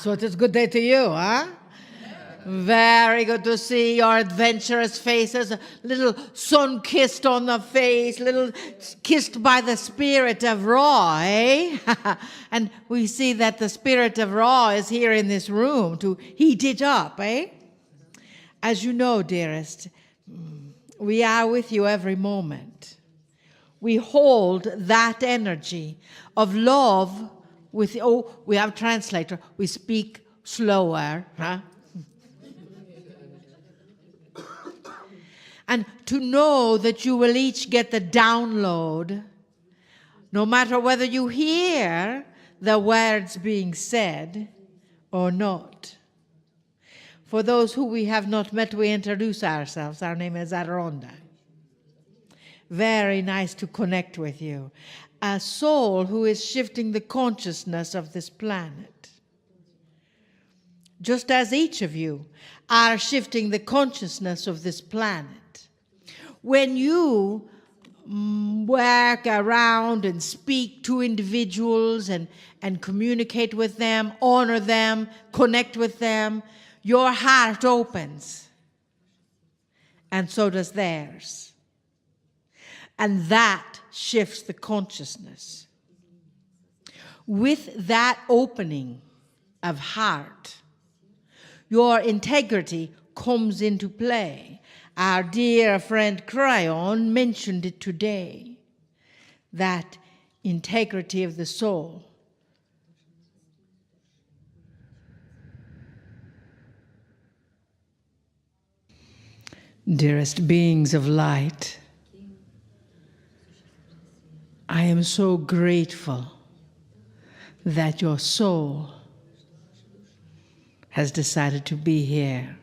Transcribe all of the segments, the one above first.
So it is a good day to you, huh? Very good to see your adventurous faces, a little sun-kissed on the face, little kissed by the spirit of Ra, eh? And we see that the spirit of Ra is here in this room to heat it up, eh? As you know, dearest, we are with you every moment. We hold that energy of love with, we have a translator, we speak slower, huh? And to know that you will each get the download, no matter whether you hear the words being said or not. For those who we have not met, we introduce ourselves. Our name is Aronda. Very nice to connect with you. A soul who is shifting the consciousness of this planet. Just as each of you are shifting the consciousness of this planet. When you work around and speak to individuals and communicate with them, honor them, connect with them, your heart opens. And so does theirs. And that shifts the consciousness. With that opening of heart, your integrity comes into play. Our dear friend KRYON mentioned it today, that integrity of the soul. Dearest beings of light, I am so grateful that your soul has decided to be here.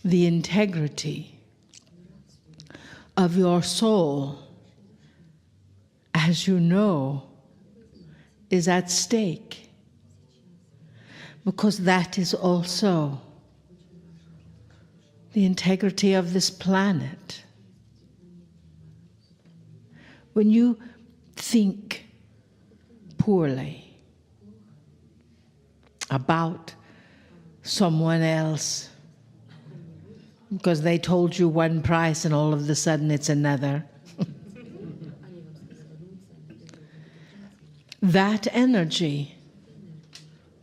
The integrity of your soul, as you know, is at stake, because that is also the integrity of this planet. When you think poorly about someone else, because they told you one price and all of a sudden it's another. That energy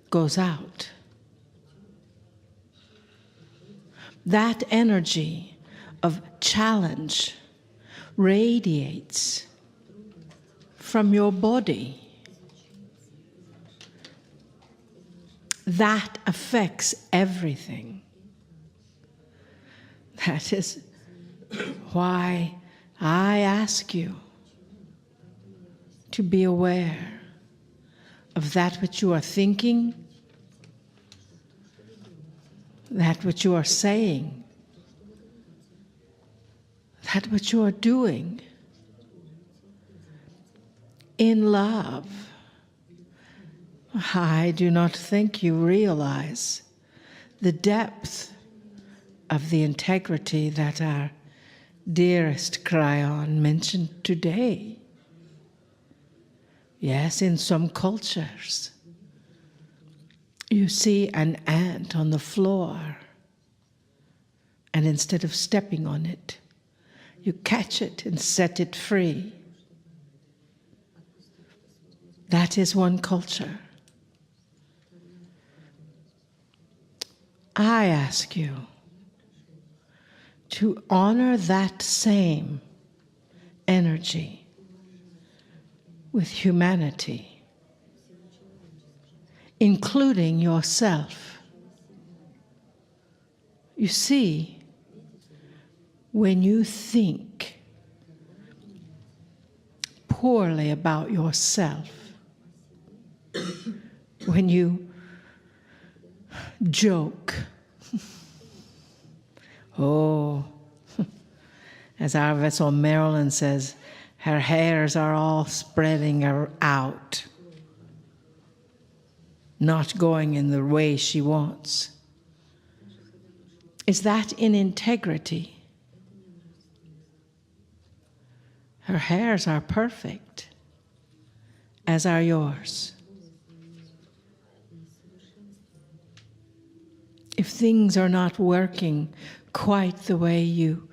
goes out. That energy of challenge radiates from your body. That affects everything. That is why I ask you to be aware of that which you are thinking, that which you are saying, that which you are doing in love. I do not think you realize the depth of the integrity that our dearest KRYON mentioned today. Yes, in some cultures, you see an ant on the floor, and instead of stepping on it, you catch it and set it free. That is one culture. I ask you to honor that same energy with humanity, including yourself. You see, when you think poorly about yourself, when you joke, oh, as our vessel Marilyn says, her hairs are all spreading out, not going in the way she wants. Is that in integrity? Her hairs are perfect, as are yours. If things are not working quite the way you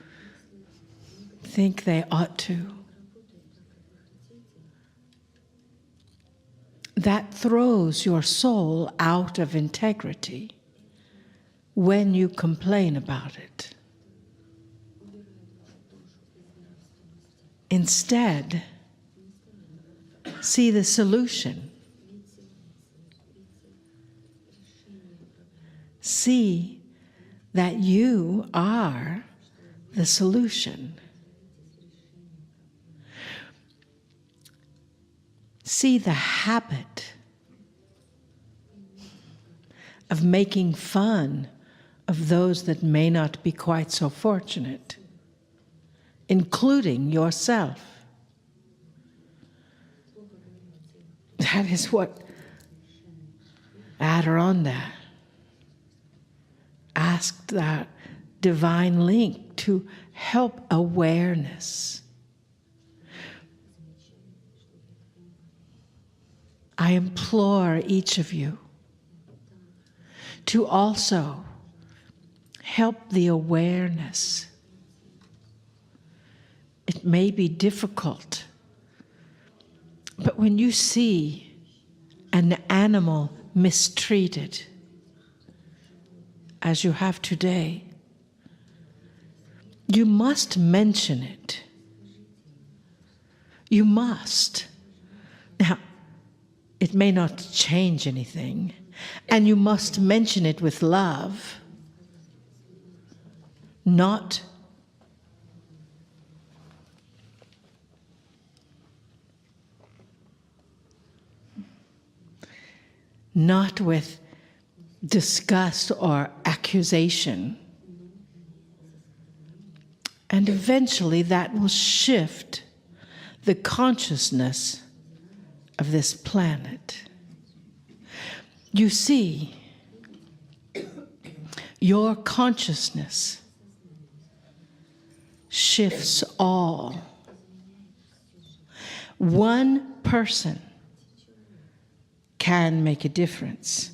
think they ought to, that throws your soul out of integrity when you complain about it. Instead, see the solution. See that you are the solution. See the habit of making fun of those that may not be quite so fortunate, including yourself. That is what Adironda asked that divine link to help awareness. I implore each of you to also help the awareness. It may be difficult, but when you see an animal mistreated, as you have today, you must mention it. You must. Now, it may not change anything, and you must mention it with love, not with disgust or accusation. And eventually that will shift the consciousness of this planet. You see, your consciousness shifts all. One person can make a difference.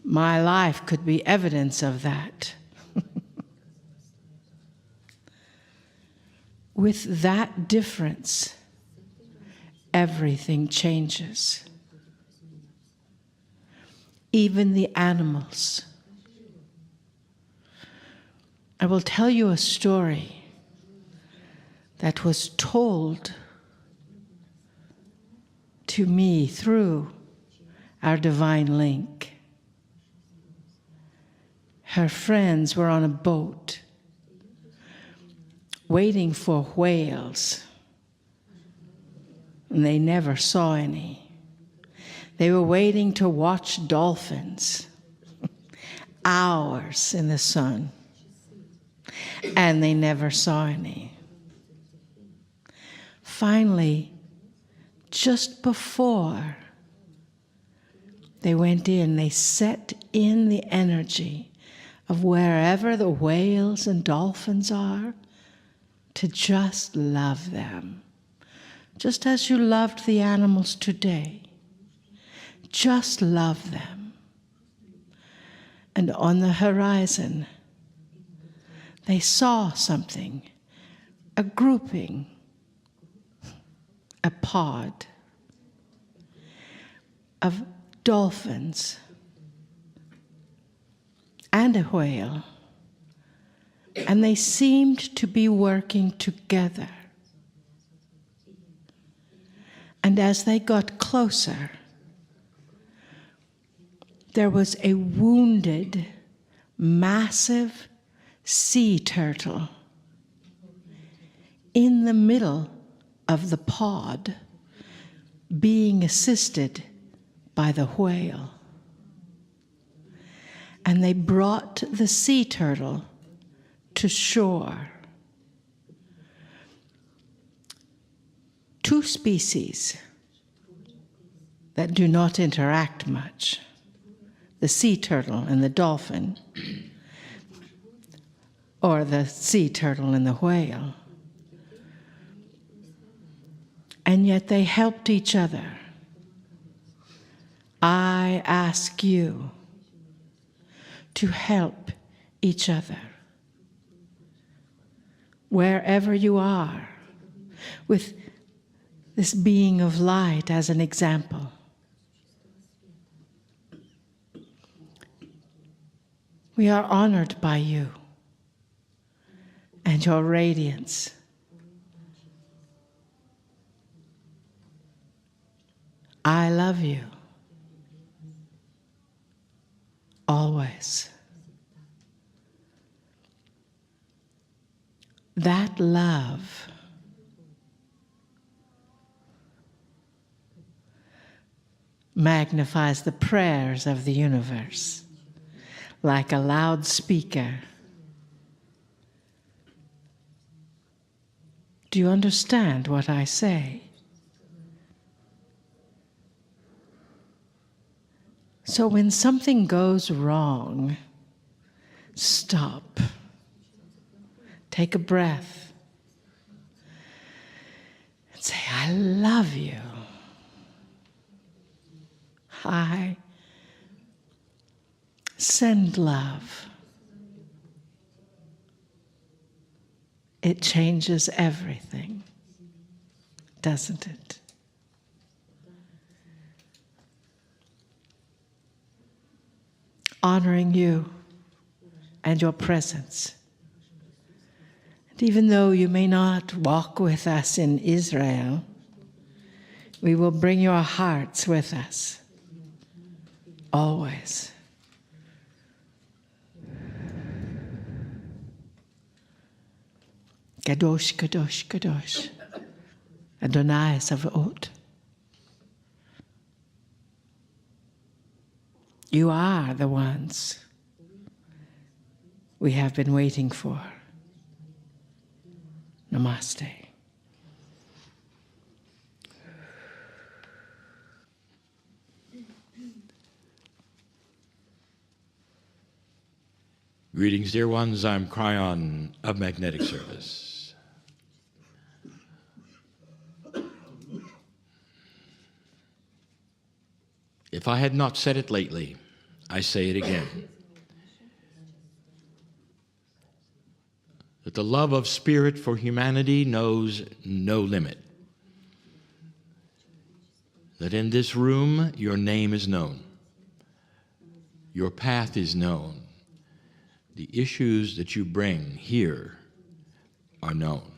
My life could be evidence of that. With that difference, everything changes. Even the animals. I will tell you a story that was told to me through our divine link. Her friends were on a boat waiting for whales, and they never saw any. They were waiting to watch dolphins, hours in the sun, and they never saw any. Finally, just before they went in, they set in the energy of wherever the whales and dolphins are, to just love them, just as you loved the animals today. Just love them. And on the horizon, they saw something, a grouping, a pod of dolphins and a whale, and they seemed to be working together. And as they got closer, there was a wounded, massive sea turtle in the middle of the pod, being assisted by the whale. And they brought the sea turtle to shore. Two species that do not interact much, the sea turtle and the dolphin, or the sea turtle and the whale. and yet they helped each other. I ask you to help each other. Wherever you are, with this being of light as an example. We are honored by you and your radiance. I love you. Always. That love magnifies the prayers of the universe like a loudspeaker. Do you understand what I say? So when something goes wrong, stop. Take a breath and say, I love you. I send love. It changes everything, doesn't it? Honoring you and your presence. And even though you may not walk with us in Israel, we will bring your hearts with us, always. Kadosh, Kadosh, Kadosh, Adonai Sabaoth. You are the ones we have been waiting for. Namaste. Greetings, dear ones. I'm KRYON of Magnetic Service. If I had not said it lately, I say it again. That the love of Spirit for humanity knows no limit. That in this room, your name is known. Your path is known. The issues that you bring here are known.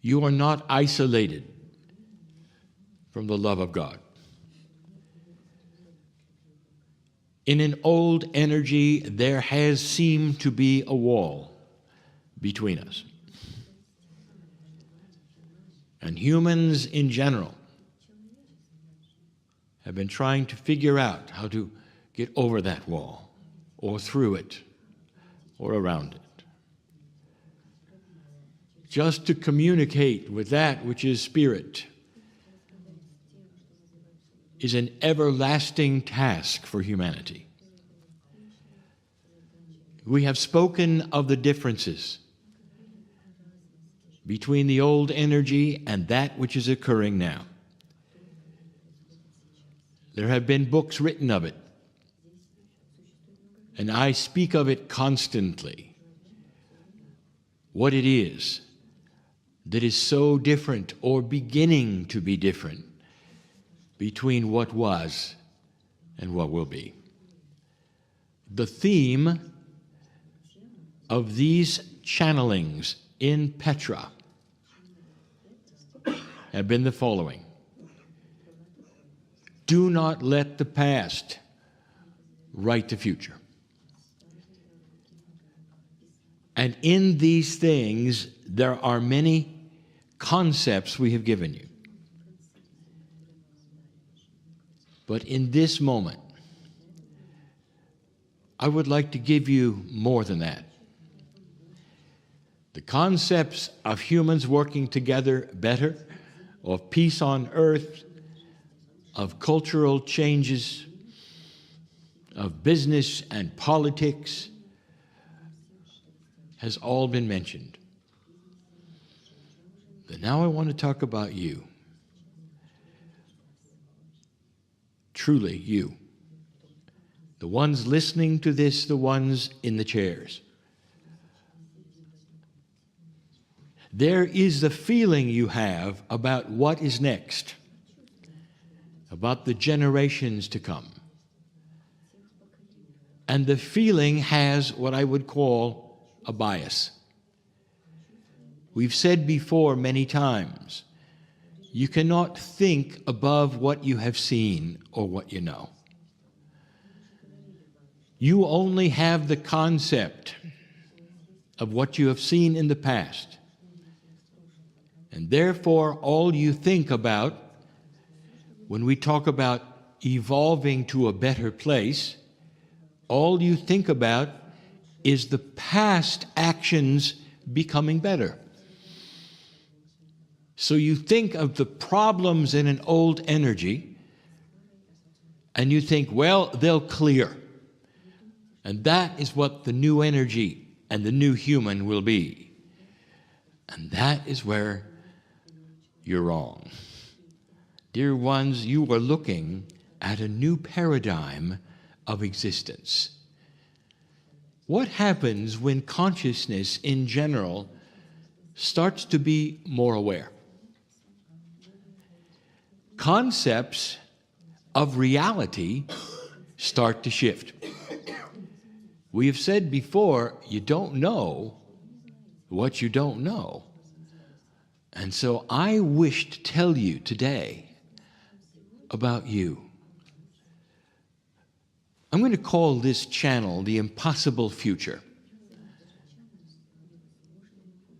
You are not isolated from the love of God. In an old energy, there has seemed to be a wall between us. And humans in general have been trying to figure out how to get over that wall, or through it, or around it. Just to communicate with that which is spirit is an everlasting task for humanity. We have spoken of the differences between the old energy and that which is occurring now. There have been books written of it, and I speak of it constantly. What it is that is so different or beginning to be different between what was and what will be. The theme of these channelings in Petra have been the following. Do not let the past write the future. And in these things, there are many concepts we have given you. But in this moment, I would like to give you more than that. The concepts of humans working together better, of peace on earth, of cultural changes, of business and politics, has all been mentioned. But now I want to talk about you. Truly, you. The ones listening to this, the ones in the chairs. There is the feeling you have about what is next, about the generations to come. And the feeling has what I would call a bias. We've said before many times, you cannot think above what you have seen or what you know. You only have the concept of what you have seen in the past. And therefore, all you think about when we talk about evolving to a better place, all you think about is the past actions becoming better. So you think of the problems in an old energy, and you think, well, they'll clear. And that is what the new energy and the new human will be. And that is where you're wrong. Dear ones, you are looking at a new paradigm of existence. What happens when consciousness in general starts to be more aware? Concepts of reality start to shift. We have said before, you don't know what you don't know. And so I wish to tell you today about you. I'm going to call this channel the Impossible Future.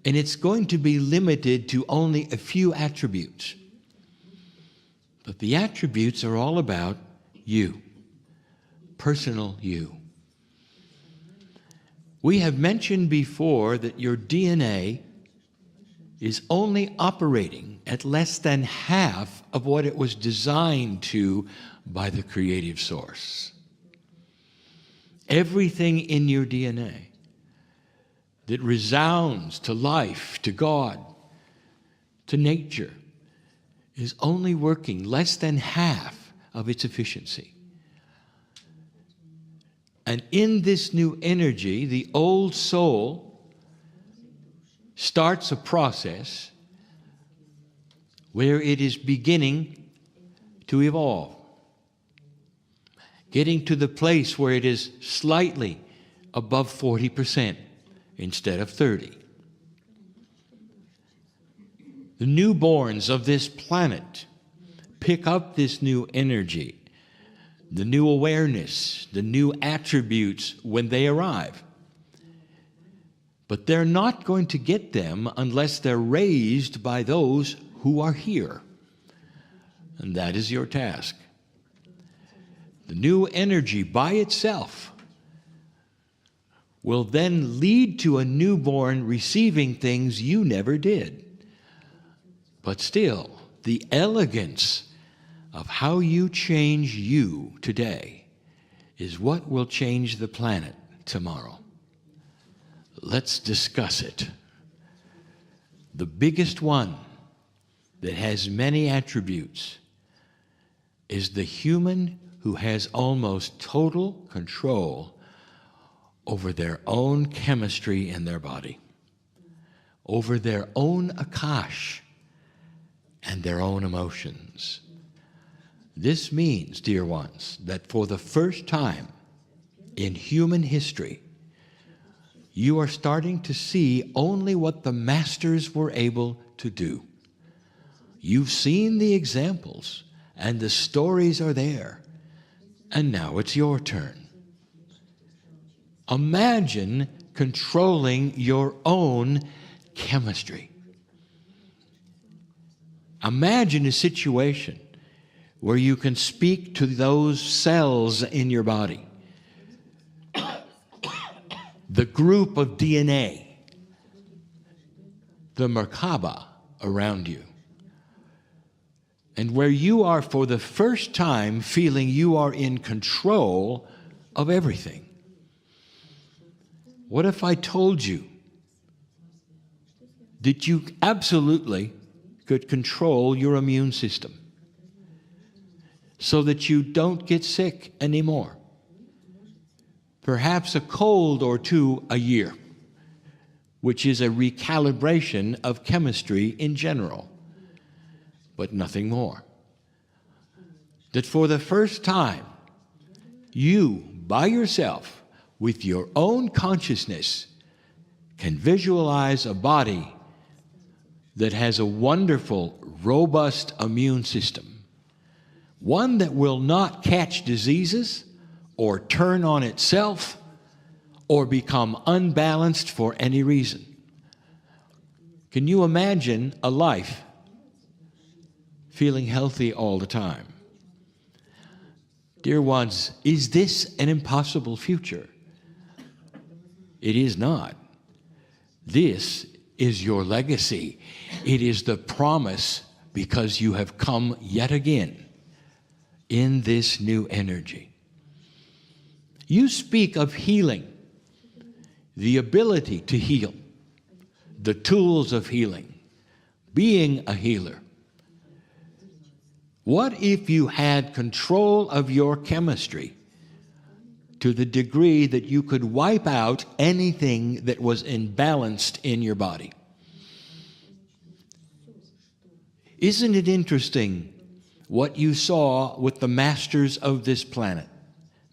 And it's going to be limited to only a few attributes. But the attributes are all about you, personal you. We have mentioned before that your DNA is only operating at less than half of what it was designed to by the creative source. Everything in your DNA that resounds to life, to God, to nature, is only working less than half of its efficiency. And in this new energy, the old soul starts a process where it is beginning to evolve, getting to the place where it is slightly above 40% instead of 30%. The newborns of this planet pick up this new energy, the new awareness, the new attributes when they arrive. But they're not going to get them unless they're raised by those who are here. And that is your task. The new energy by itself will then lead to a newborn receiving things you never did. But still, the elegance of how you change you today is what will change the planet tomorrow. Let's discuss it. The biggest one that has many attributes is the human who has almost total control over their own chemistry in their body, over their own akash and their own emotions. This means, dear ones, that for the first time in human history, you are starting to see only what the masters were able to do. You've seen the examples, and the stories are there, and now it's your turn. Imagine controlling your own chemistry. Imagine a situation where you can speak to those cells in your body, the group of DNA, the Merkaba around you, and where you are for the first time feeling you are in control of everything. What if I told you that you absolutely could control your immune system so that you don't get sick anymore. Perhaps a cold or two a year, which is a recalibration of chemistry in general, but nothing more. That for the first time, you, by yourself, with your own consciousness, can visualize a body that has a wonderful, robust immune system, one that will not catch diseases or turn on itself or become unbalanced for any reason. Can you imagine a life feeling healthy all the time? Dear ones, is this an impossible future? It is not. This is your legacy. It is the promise because you have come yet again in this new energy. You speak of healing, the ability to heal, the tools of healing, being a healer. What if you had control of your chemistry to the degree that you could wipe out anything that was imbalanced in your body? Isn't it interesting what you saw with the masters of this planet?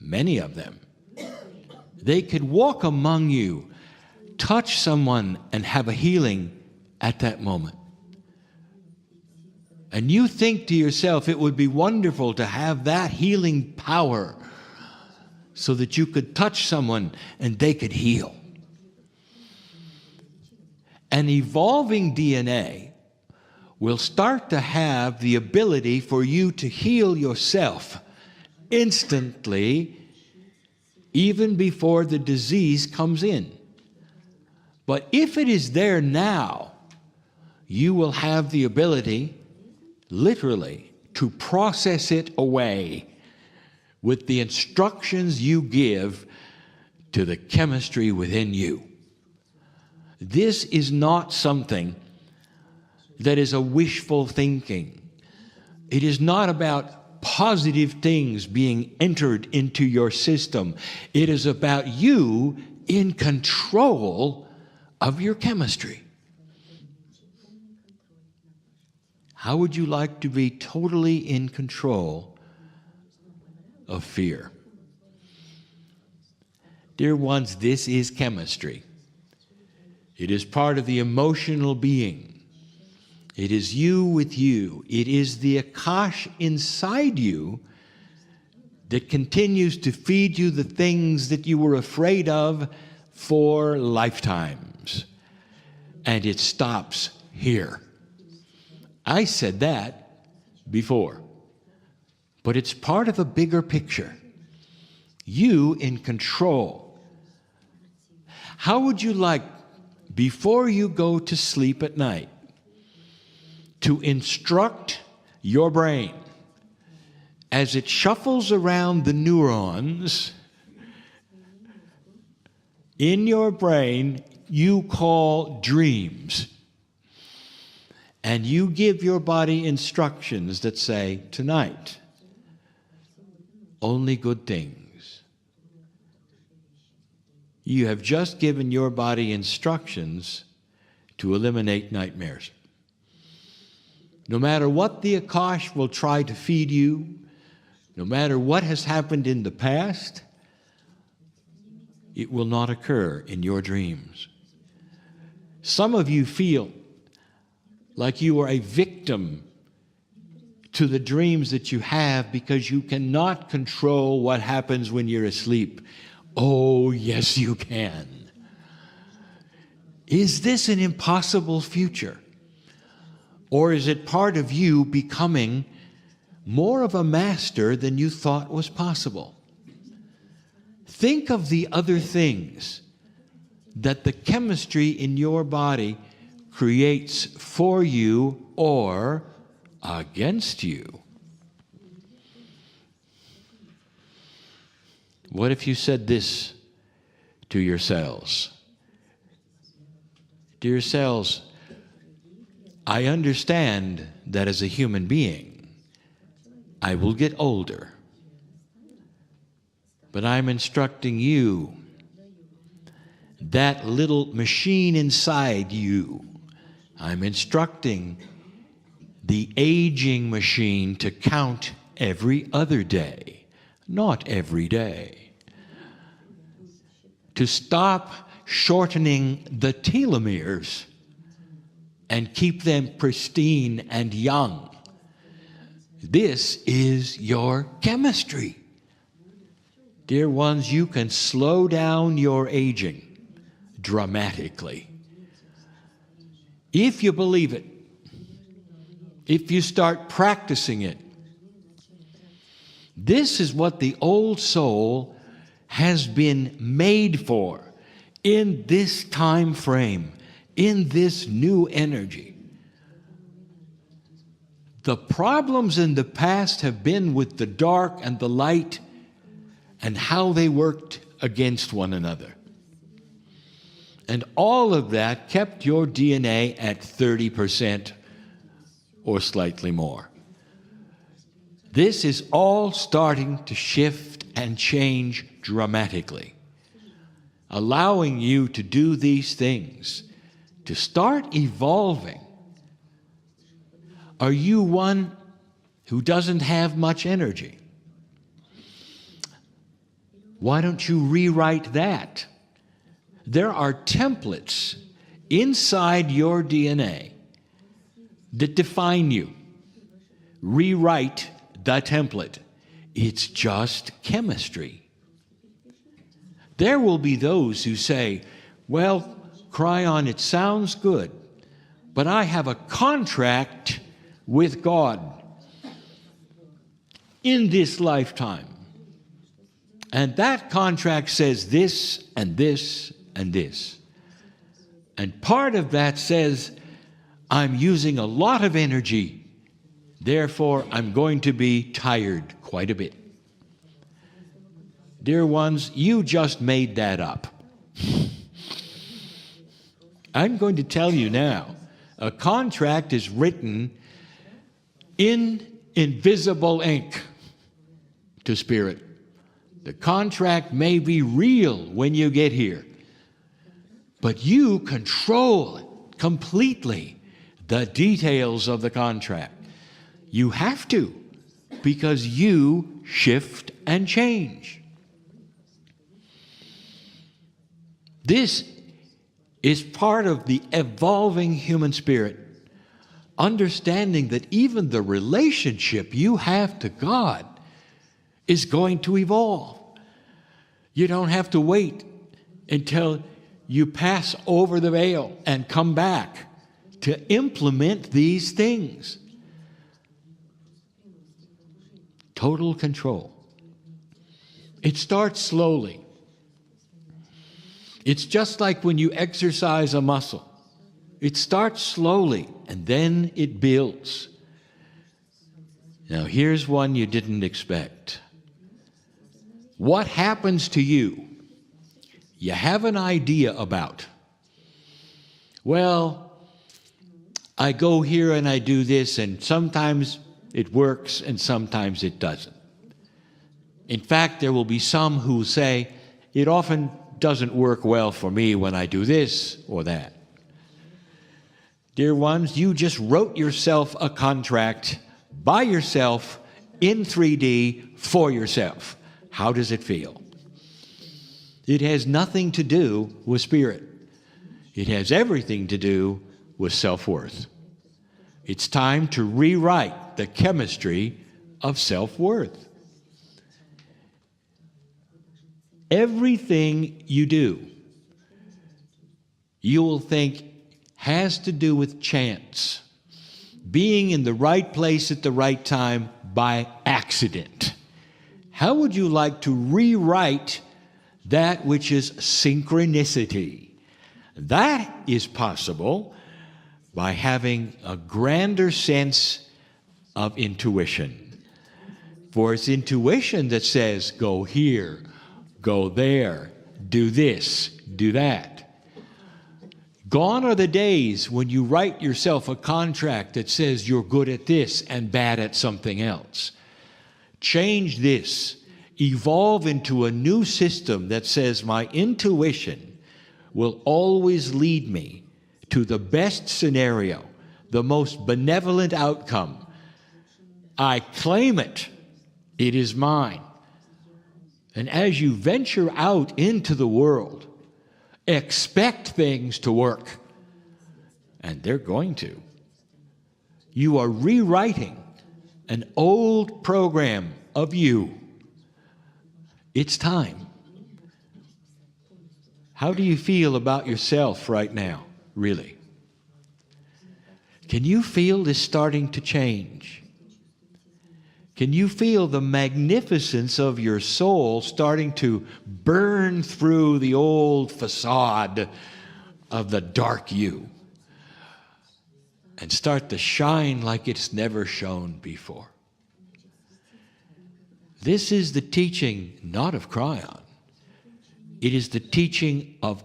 Many of them. They could walk among you, touch someone, and have a healing at that moment. And you think to yourself, it would be wonderful to have that healing power so that you could touch someone and they could heal. An evolving DNA will start to have the ability for you to heal yourself instantly, even before the disease comes in. But if it is there now, you will have the ability, literally, to process it away with the instructions you give to the chemistry within you. This is not something that is a wishful thinking. It is not about positive things being entered into your system. It is about you in control of your chemistry. How would you like to be totally in control of fear? Dear ones, this is chemistry. It is part of the emotional being. It is you with you. It is the Akash inside you that continues to feed you the things that you were afraid of for lifetimes. And it stops here. I said that before, but it's part of a bigger picture. You in control. How would you like, before you go to sleep at night, to instruct your brain as it shuffles around the neurons in your brain you call dreams? And you give your body instructions that say, tonight, only good things. You have just given your body instructions to eliminate nightmares. No matter what the Akash will try to feed you, no matter what has happened in the past, it will not occur in your dreams. Some of you feel like you are a victim to the dreams that you have because you cannot control what happens when you're asleep. Oh, yes, you can. Is this an impossible future? Or is it part of you becoming more of a master than you thought was possible? Think of the other things that the chemistry in your body creates for you or against you. What if you said this to your cells? Dear cells, I understand that as a human being, I will get older. But I'm instructing you, that little machine inside you, I'm instructing the aging machine to count every other day, not every day. To stop shortening the telomeres and keep them pristine and young. This is your chemistry. Dear ones, you can slow down your aging dramatically. If you believe it, if you start practicing it. This is what the old soul has been made for in this time frame, in this new energy. The problems in the past have been with the dark and the light and how they worked against one another. And all of that kept your DNA at 30% or slightly more. This is all starting to shift and change dramatically, allowing you to do these things, to start evolving. Are you one who doesn't have much energy? Why don't you rewrite that? There are templates inside your DNA that define you. Rewrite the template. It's just chemistry. There will be those who say, well, KRYON, it sounds good, but I have a contract with God in this lifetime. And that contract says this and this and this. And part of that says, I'm using a lot of energy, therefore I'm going to be tired quite a bit. Dear ones, you just made that up. I'm going to tell you now, a contract is written in invisible ink to spirit. The contract may be real when you get here, but you control completely the details of the contract. You have to, because you shift and change. This is part of the evolving human spirit, understanding that even the relationship you have to God is going to evolve. You don't have to wait until you pass over the veil and come back to implement these things. Total control. It starts slowly. It's just like when you exercise a muscle. It starts slowly and then it builds. Now here's one you didn't expect. What happens to you, you have an idea about. Well, I go here and I do this, and sometimes it works and sometimes it doesn't. In fact, there will be some who say, it often doesn't work well for me when I do this or that. Dear ones, you just wrote yourself a contract by yourself in 3D for yourself. How does it feel? It has nothing to do with spirit. It has everything to do with self-worth. It's time to rewrite the chemistry of self-worth. Everything you do, you will think has to do with chance, being in the right place at the right time by accident. How would you like to rewrite that which is synchronicity? That is possible by having a grander sense of intuition. For it's intuition that says, go here, go there, do this, do that. Gone are the days when you write yourself a contract that says you're good at this and bad at something else. Change this. Evolve into a new system that says my intuition will always lead me to the best scenario, the most benevolent outcome. I claim it. It is mine. And as you venture out into the world, expect things to work. And they're going to. You are rewriting an old program of you. It's time. How do you feel about yourself right now, really? Can you feel this starting to change? Can you feel the magnificence of your soul starting to burn through the old facade of the dark you and start to shine like it's never shone before? This is the teaching not of KRYON. It is the teaching of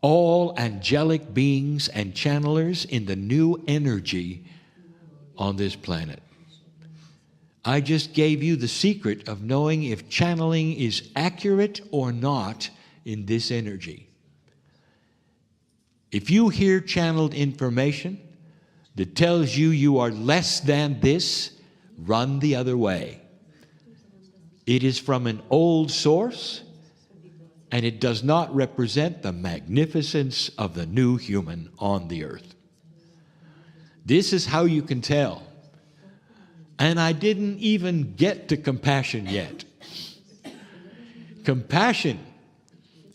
all angelic beings and channelers in the new energy on this planet. I just gave you the secret of knowing if channeling is accurate or not in this energy. If you hear channeled information that tells you you are less than this, run the other way. It is from an old source, and it does not represent the magnificence of the new human on the earth. This is how you can tell. And I didn't even get to compassion yet. Compassion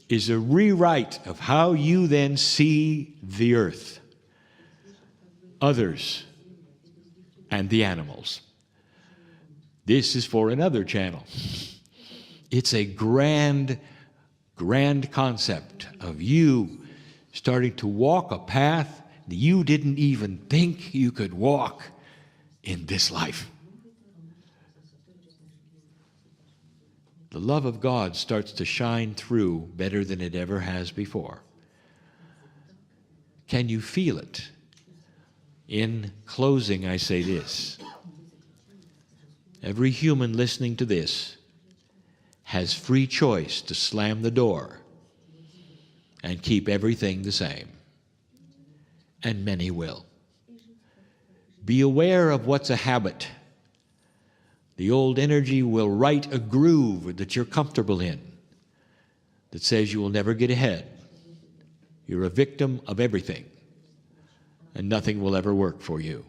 is a rewrite of how you then see the earth, others, and the animals. This is for another channel. It's a grand concept of you starting to walk a path that you didn't even think you could walk in this life. The love of God starts to shine through better than it ever has before. Can you feel it? In closing, I say this. Every human listening to this has free choice to slam the door and keep everything the same. And many will. Be aware of what's a habit. The old energy will write a groove that you're comfortable in that says you will never get ahead. You're a victim of everything, and nothing will ever work for you.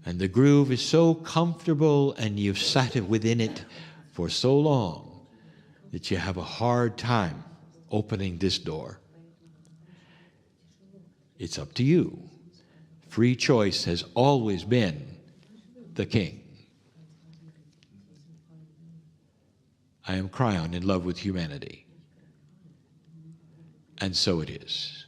And the groove is so comfortable, and you've sat within it for so long that you have a hard time opening this door. It's up to you. Free choice has always been the king. I am KRYON in love with humanity. And so it is.